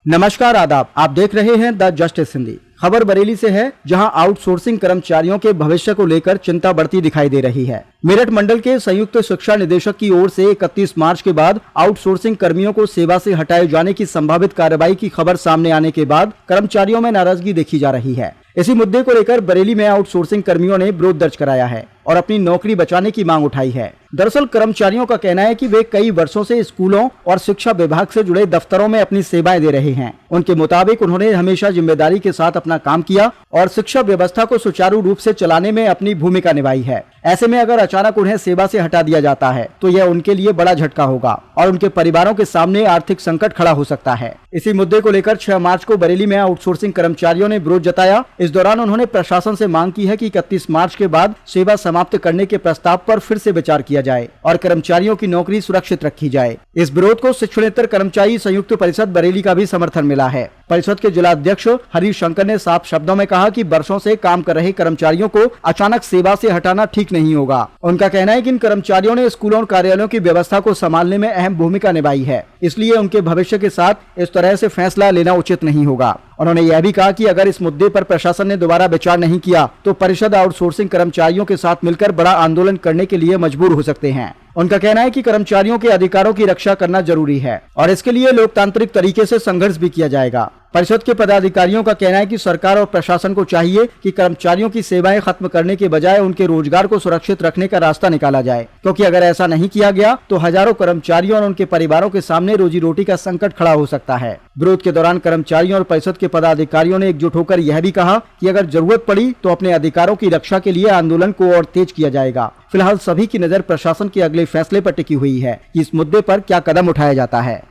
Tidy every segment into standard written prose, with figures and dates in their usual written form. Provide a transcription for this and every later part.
नमस्कार आदाब, आप देख रहे हैं द जस्टिस हिंदी। खबर बरेली से है, जहां आउटसोर्सिंग कर्मचारियों के भविष्य को लेकर चिंता बढ़ती दिखाई दे रही है। मेरठ मंडल के संयुक्त शिक्षा निदेशक की ओर से 31 मार्च के बाद आउटसोर्सिंग कर्मियों को सेवा से हटाए जाने की संभावित कार्रवाई की खबर सामने आने के बाद कर्मचारियों में नाराजगी देखी जा रही है। इसी मुद्दे को लेकर बरेली में आउटसोर्सिंग कर्मियों ने विरोध दर्ज कराया है और अपनी नौकरी बचाने की मांग उठाई है। दरअसल कर्मचारियों का कहना है कि वे कई वर्षों से स्कूलों और शिक्षा विभाग से जुड़े दफ्तरों में अपनी सेवाएं दे रहे हैं। उनके मुताबिक उन्होंने हमेशा जिम्मेदारी के साथ अपना काम किया और शिक्षा व्यवस्था को सुचारू रूप से चलाने में अपनी भूमिका निभाई है। ऐसे में अगर अचानक उन्हें सेवा से हटा दिया जाता है तो यह उनके लिए बड़ा झटका होगा और उनके परिवारों के सामने आर्थिक संकट खड़ा हो सकता है। इसी मुद्दे को लेकर 6 मार्च को बरेली में आउटसोर्सिंग कर्मचारियों ने विरोध जताया। इस दौरान उन्होंने प्रशासन से मांग की है कि 31 मार्च के बाद सेवा समाप्त करने के प्रस्ताव पर फिर से विचार किया जाए और कर्मचारियों की नौकरी सुरक्षित रखी जाए। इस विरोध को शिक्षणेतर कर्मचारी संयुक्त परिषद बरेली का भी समर्थन मिला है। परिषद के जिला अध्यक्ष हरीश शंकर ने साफ शब्दों में कहा कि वर्षों से काम कर रहे कर्मचारियों को अचानक सेवा से हटाना ठीक नहीं होगा। उनका कहना है कि इन कर्मचारियों ने स्कूलों और कार्यालयों की व्यवस्था को संभालने में अहम भूमिका निभाई है, इसलिए उनके भविष्य के साथ इस तरह से फैसला लेना उचित नहीं होगा। उन्होंने यह भी कहा कि अगर इस मुद्दे पर प्रशासन ने दोबारा विचार नहीं किया तो परिषद आउटसोर्सिंग कर्मचारियों के साथ मिलकर बड़ा आंदोलन करने के लिए मजबूर हो सकते हैं। उनका कहना है कि कर्मचारियों के अधिकारों की रक्षा करना जरूरी है और इसके लिए लोकतांत्रिक तरीके से संघर्ष भी किया जाएगा। परिषद के पदाधिकारियों का कहना है कि सरकार और प्रशासन को चाहिए कि कर्मचारियों की सेवाएं खत्म करने के बजाय उनके रोजगार को सुरक्षित रखने का रास्ता निकाला जाए, क्योंकि अगर ऐसा नहीं किया गया तो हजारों कर्मचारियों और उनके परिवारों के सामने रोजी रोटी का संकट खड़ा हो सकता है। विरोध के दौरान कर्मचारियों और परिषद के पदाधिकारियों ने एकजुट होकर यह भी कहा कि अगर जरूरत पड़ी तो अपने अधिकारों की रक्षा के लिए आंदोलन को और तेज किया जाएगा। फिलहाल सभी की नजर प्रशासन के अगले फैसले पर टिकी हुई है कि इस मुद्दे पर क्या कदम उठाया जाता है।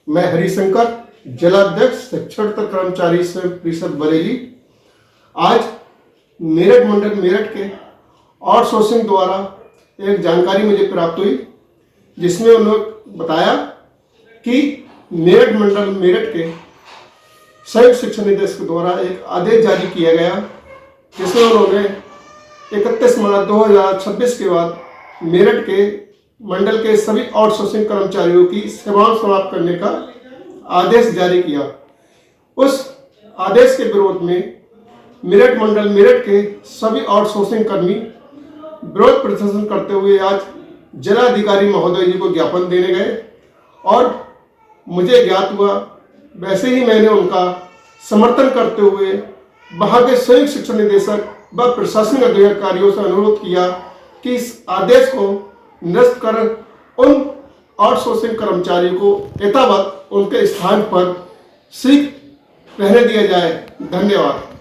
मैं हरिशंकर, जिलाध्यक्ष शिक्षणेतर कर्मचारी परिषद बरेली। आज मेरठ मंडल मेरठ के आउटसोर्सिंग द्वारा एक जानकारी मुझे प्राप्त हुई, जिसमें उन्होंने बताया कि मेरठ मंडल मेरठ के संयुक्त शिक्षा निदेशक द्वारा एक आदेश जारी किया गया, जिसमें उन्होंने 31 मार्च 2026 के बाद मेरठ के मंडल के सभी आउटसोर्सिंग कर्मचारियों की सेवाएं समाप्त करने का आदेश जारी किया। उस आदेश के विरोध में मेरठ मंडल मेरठ के सभी आउटसोर्सिंग कर्मी विरोध प्रदर्शन करते हुए आज जिलाधिकारी महोदय जी को ज्ञापन देने गए और मुझे ज्ञात हुआ, वैसे ही मैंने उनका समर्थन करते हुए वहां के संयुक्त शिक्षा निदेशक व प्रशासनिक अधिकारियों से अनुरोध किया कि इस आदेश को निरस्त कर उन आउटसोर्सिंग कर्मचारियों को यथावत उनके स्थान पर शीघ्र रहने दिया जाए। धन्यवाद।